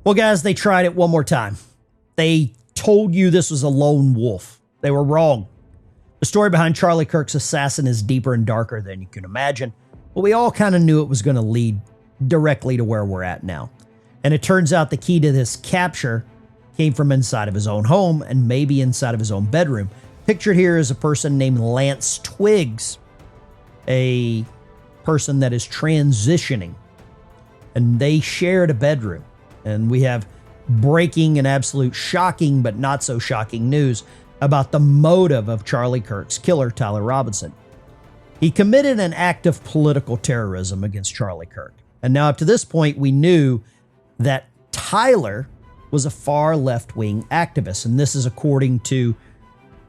Well, guys, they tried it one more time. They told you this was a lone wolf. They were wrong. The story behind Charlie Kirk's assassin is deeper and darker than you can imagine, but we all kind of knew it was going to lead directly to where we're at now. And it turns out the key to this capture came from inside of his own home and maybe inside of his own bedroom. Pictured here is a person named Lance Twiggs, a person that is transitioning, and they shared a bedroom. And we have breaking and absolute shocking, but not so shocking news about the motive of Charlie Kirk's killer, Tyler Robinson. He committed an act of political terrorism against Charlie Kirk. And now up to this point, we knew that Tyler was a far left-wing activist. And this is according to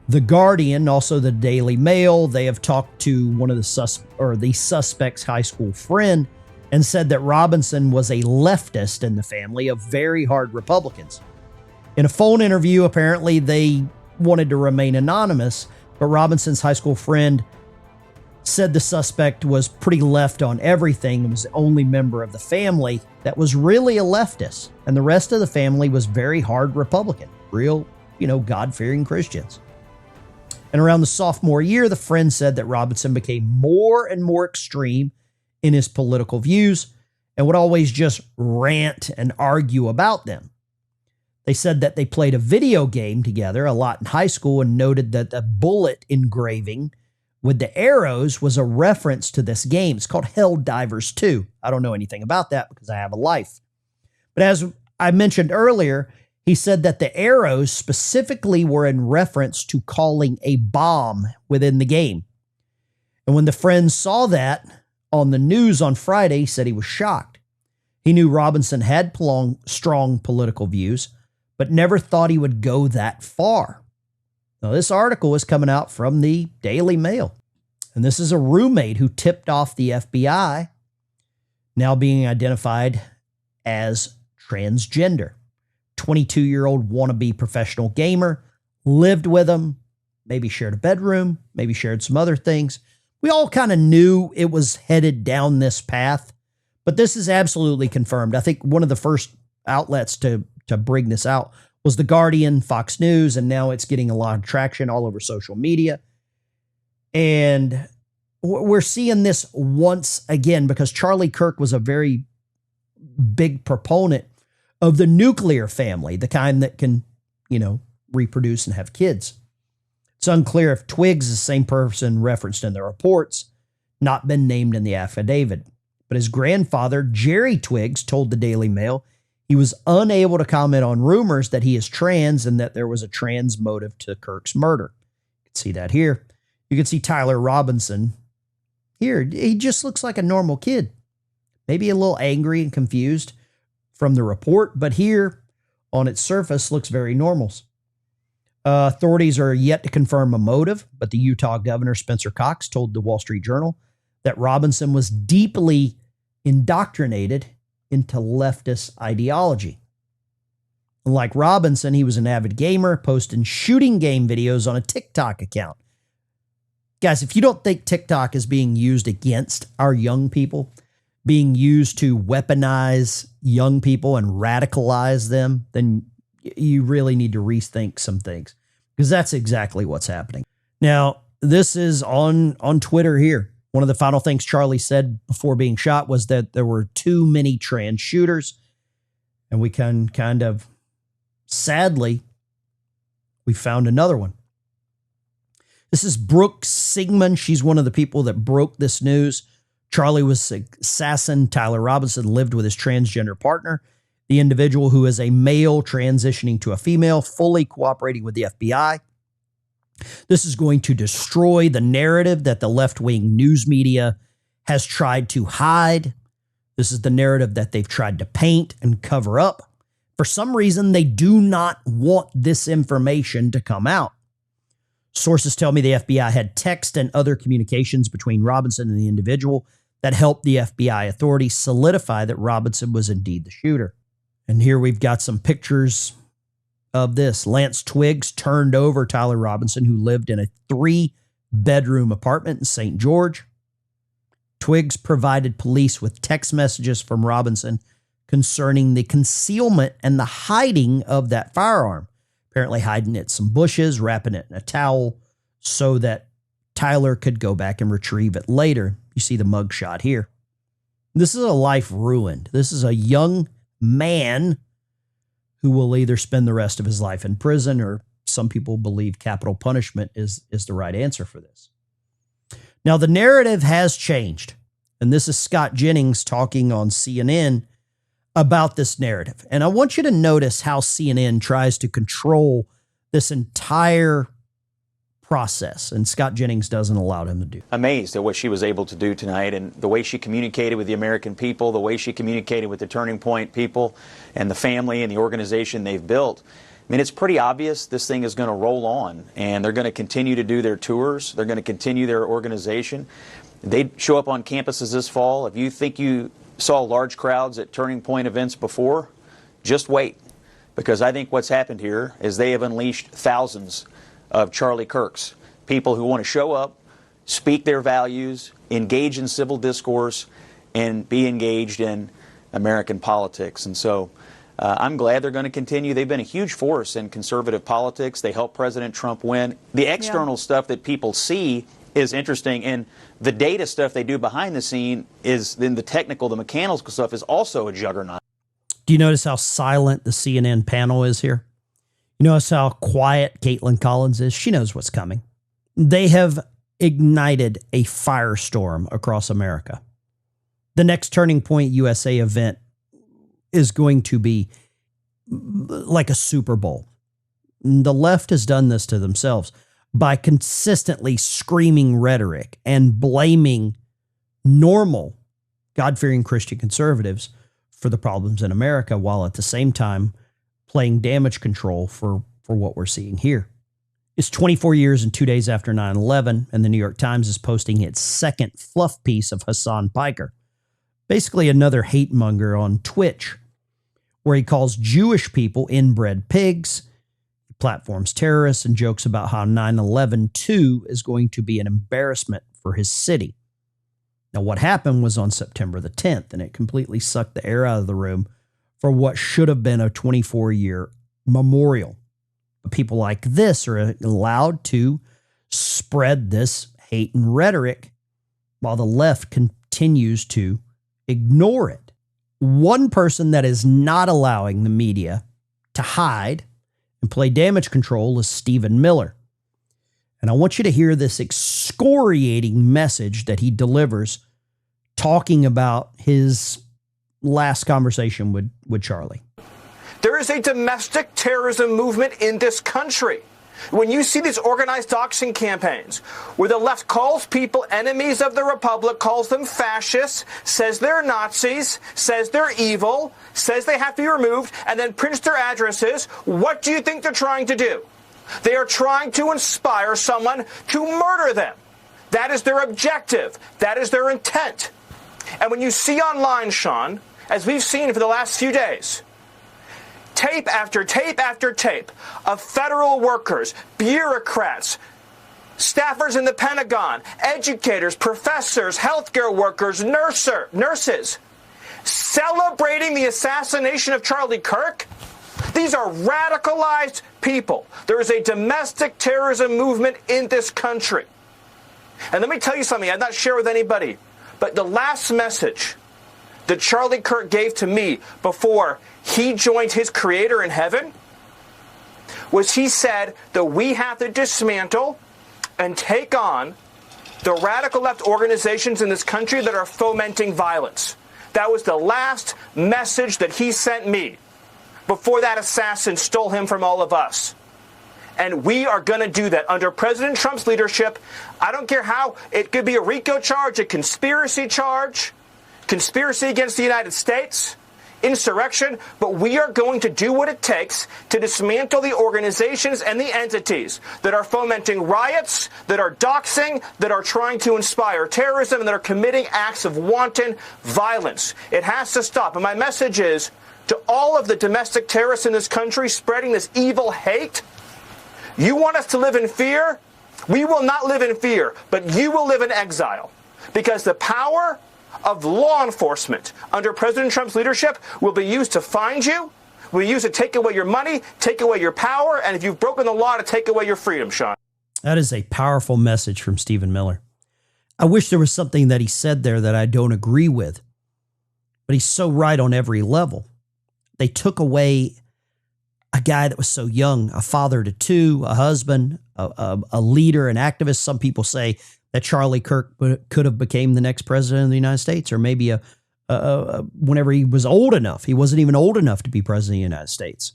The Guardian, also the Daily Mail. They have talked to one of the suspect's high school friend and said that Robinson was a leftist in the family of very hard Republicans. In a phone interview, apparently they wanted to remain anonymous, but Robinson's high school friend said the suspect was pretty left on everything and was the only member of the family that was really a leftist. And the rest of the family was very hard Republican, real, God-fearing Christians. And around the sophomore year, the friend said that Robinson became more and more extreme in his political views and would always just rant and argue about them. They said that they played a video game together a lot in high school and noted that the bullet engraving with the arrows was a reference to this game. It's called Helldivers 2. I don't know anything about that because I have a life. But as I mentioned earlier, he said that the arrows specifically were in reference to calling a bomb within the game. And when the friend saw that on the news on Friday, he said he was shocked. He knew Robinson had strong political views, but never thought he would go that far. Now, this article is coming out from the Daily Mail, and this is a roommate who tipped off the FBI, now being identified as transgender. 22-year-old wannabe professional gamer, lived with him, maybe shared a bedroom, maybe shared some other things. We all kind of knew it was headed down this path, but this is absolutely confirmed. I think one of the first outlets to bring this out was The Guardian, Fox News, and now it's getting a lot of traction all over social media. And we're seeing this once again because Charlie Kirk was a very big proponent of the nuclear family, the kind that can, reproduce and have kids. It's unclear if Twiggs is the same person referenced in the reports, not been named in the affidavit. But his grandfather, Jerry Twiggs, told the Daily Mail he was unable to comment on rumors that he is trans and that there was a trans motive to Kirk's murder. You can see that here. You can see Tyler Robinson here. He just looks like a normal kid, maybe a little angry and confused from the report, but here on its surface looks very normal. Authorities are yet to confirm a motive, but the Utah governor, Spencer Cox, told the Wall Street Journal that Robinson was deeply indoctrinated into leftist ideology. Like Robinson, he was an avid gamer, posting shooting game videos on a TikTok account. Guys, if you don't think TikTok is being used against our young people, being used to weaponize young people and radicalize them, then you really need to rethink some things, because that's exactly what's happening. Now, this is on Twitter here. One of the final things Charlie said before being shot was that there were too many trans shooters. And we can sadly, we found another one. This is Brooke Sigmund. She's one of the people that broke this news. Charlie was assassin. Tyler Robinson lived with his transgender partner. The individual, who is a male transitioning to a female, fully cooperating with the FBI. This is going to destroy the narrative that the left-wing news media has tried to hide. This is the narrative that they've tried to paint and cover up. For some reason, they do not want this information to come out. Sources tell me the FBI had text and other communications between Robinson and the individual that helped the FBI authorities solidify that Robinson was indeed the shooter. And here we've got some pictures of this. Lance Twiggs turned over Tyler Robinson, who lived in a 3-bedroom apartment in St. George. Twiggs provided police with text messages from Robinson concerning the concealment and the hiding of that firearm. Apparently hiding it in some bushes, wrapping it in a towel so that Tyler could go back and retrieve it later. You see the mugshot here. This is a life ruined. This is a young man who will either spend the rest of his life in prison, or some people believe capital punishment is the right answer for this. Now, the narrative has changed, and this is Scott Jennings talking on CNN about this narrative. And I want you to notice how CNN tries to control this entire process, and Scott Jennings doesn't allow him to do. Amazed at what she was able to do tonight, and the way she communicated with the American people, the way she communicated with the Turning Point people and the family and the organization they've built. I mean, it's pretty obvious this thing is going to roll on, and they're going to continue to do their tours. They're going to continue their organization. They show up on campuses this fall. If you think you saw large crowds at Turning Point events before, just wait, because I think what's happened here is they have unleashed thousands of Charlie Kirks, people who want to show up, speak their values, engage in civil discourse, and be engaged in American politics. And so I'm glad they're going to continue. They've been a huge force in conservative politics. They helped President Trump win. The external stuff that people see is interesting, and the data stuff they do behind the scene is then the technical, the mechanical stuff is also a juggernaut. Do you notice how silent the CNN panel is here? You notice how quiet Caitlin Collins is? She knows what's coming. They have ignited a firestorm across America. The next Turning Point USA event is going to be like a Super Bowl. The left has done this to themselves by consistently screaming rhetoric and blaming normal, God-fearing Christian conservatives for the problems in America, while at the same time playing damage control for what we're seeing here. It's 24 years and 2 days after 9/11, and the New York Times is posting its second fluff piece of Hassan Piker, basically another hate monger on Twitch, where he calls Jewish people inbred pigs, platforms terrorists, and jokes about how 9/11 too is going to be an embarrassment for his city. Now, what happened was on September the 10th, and it completely sucked the air out of the room for what should have been a 24-year memorial. People like this are allowed to spread this hate and rhetoric while the left continues to ignore it. One person that is not allowing the media to hide and play damage control is Stephen Miller. And I want you to hear this excoriating message that he delivers talking about his last conversation with Charlie. There is a domestic terrorism movement in this country. When you see these organized doxing campaigns where the left calls people enemies of the republic, calls them fascists, says they're Nazis, says they're evil, says they have to be removed, and then prints their addresses, what do you think they're trying to do? They are trying to inspire someone to murder them. That is their objective. That is their intent. And when you see online, Sean, as we've seen for the last few days, tape after tape after tape of federal workers, bureaucrats, staffers in the Pentagon, educators, professors, healthcare workers, nurses, celebrating the assassination of Charlie Kirk. These are radicalized people. There is a domestic terrorism movement in this country. And let me tell you something I've not shared with anybody, but the last message that Charlie Kirk gave to me before he joined his Creator in heaven was he said that we have to dismantle and take on the radical left organizations in this country that are fomenting violence. That was the last message that he sent me before that assassin stole him from all of us. And we are going to do that under President Trump's leadership. I don't care how. It could be a RICO charge, a conspiracy charge, conspiracy against the United States, insurrection, but we are going to do what it takes to dismantle the organizations and the entities that are fomenting riots, that are doxing, that are trying to inspire terrorism, and that are committing acts of wanton violence. It has to stop. And my message is to all of the domestic terrorists in this country spreading this evil hate: you want us to live in fear? We will not live in fear, but you will live in exile. Because the power of law enforcement under President Trump's leadership will be used to find you, will be used to take away your money, take away your power, and if you've broken the law, to take away your freedom, Sean. That is a powerful message from Stephen Miller. I wish there was something that he said there that I don't agree with, but he's so right on every level. They took away a guy that was so young, a father to two, a husband, a leader, an activist. Some people say that Charlie Kirk could have became the next president of the United States, or maybe whenever he was old enough. He wasn't even old enough to be president of the United States.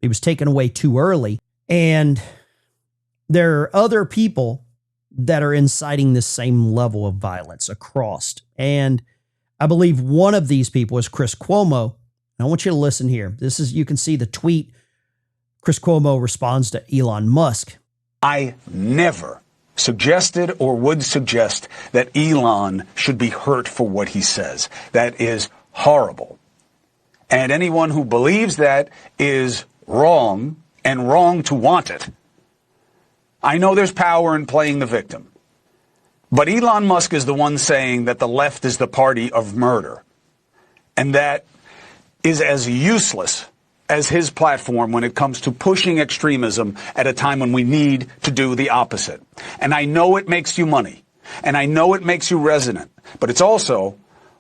He was taken away too early. And there are other people that are inciting this same level of violence across. And I believe one of these people is Chris Cuomo. And I want you to listen here. You can see the tweet. Chris Cuomo responds to Elon Musk. I never suggested or would suggest that Elon should be hurt for what he says. That is horrible. And anyone who believes that is wrong, and wrong to want it. I know there's power in playing the victim. But Elon Musk is the one saying that the left is the party of murder. And that is as useless as his platform when it comes to pushing extremism at a time when we need to do the opposite. And I know it makes you money. And I know it makes you resonant. But it's also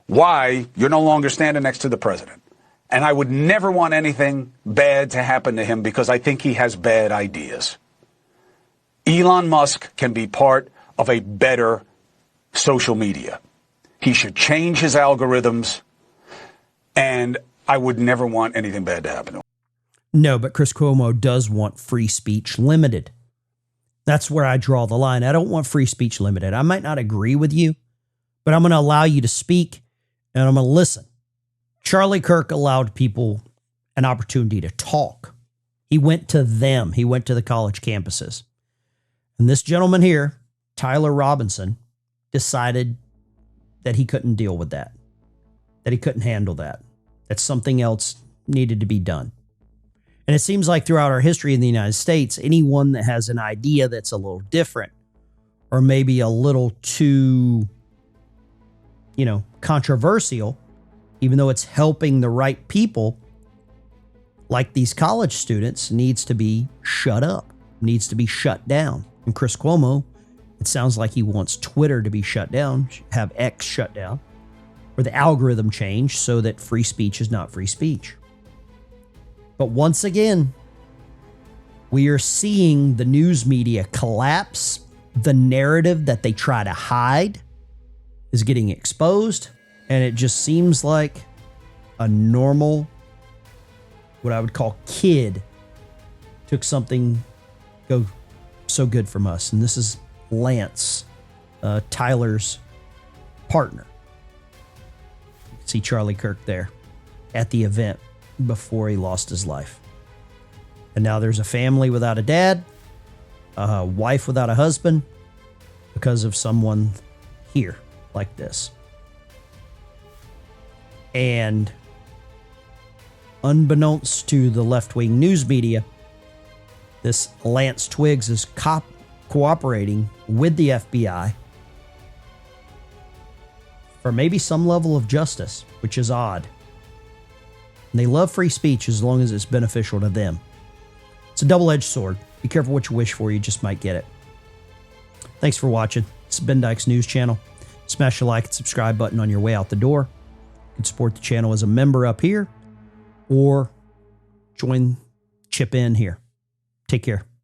why you're no longer standing next to the president. And I would never want anything bad to happen to him because I think he has bad ideas. Elon Musk can be part of a better social media. He should change his algorithms, and I would never want anything bad to happen to him. No, but Chris Cuomo does want free speech limited. That's where I draw the line. I don't want free speech limited. I might not agree with you, but I'm going to allow you to speak, and I'm going to listen. Charlie Kirk allowed people an opportunity to talk. He went to them. He went to the college campuses. And this gentleman here, Tyler Robinson, decided that he couldn't deal with that he couldn't handle that something else needed to be done. And it seems like throughout our history in the United States, anyone that has an idea that's a little different or maybe a little too, controversial, even though it's helping the right people, like these college students, needs to be shut up, needs to be shut down. And Chris Cuomo, it sounds like he wants Twitter to be shut down, have X shut down, or the algorithm changed so that free speech is not free speech. But once again, we are seeing the news media collapse. The narrative that they try to hide is getting exposed, and it just seems like a normal, what I would call kid, took something so good from us. And this is Lance, Tyler's partner. You can see Charlie Kirk there at the event before he lost his life. And now there's a family without a dad, a wife without a husband, because of someone here like this. And unbeknownst to the left-wing news media, this Lance Twiggs is cooperating with the FBI for maybe some level of justice, which is odd. And they love free speech as long as it's beneficial to them. It's a double-edged sword. Be careful what you wish for. You just might get it. Thanks for watching. This has been Dykes News Channel. Smash the like and subscribe button on your way out the door. You can support the channel as a member up here or chip in here. Take care.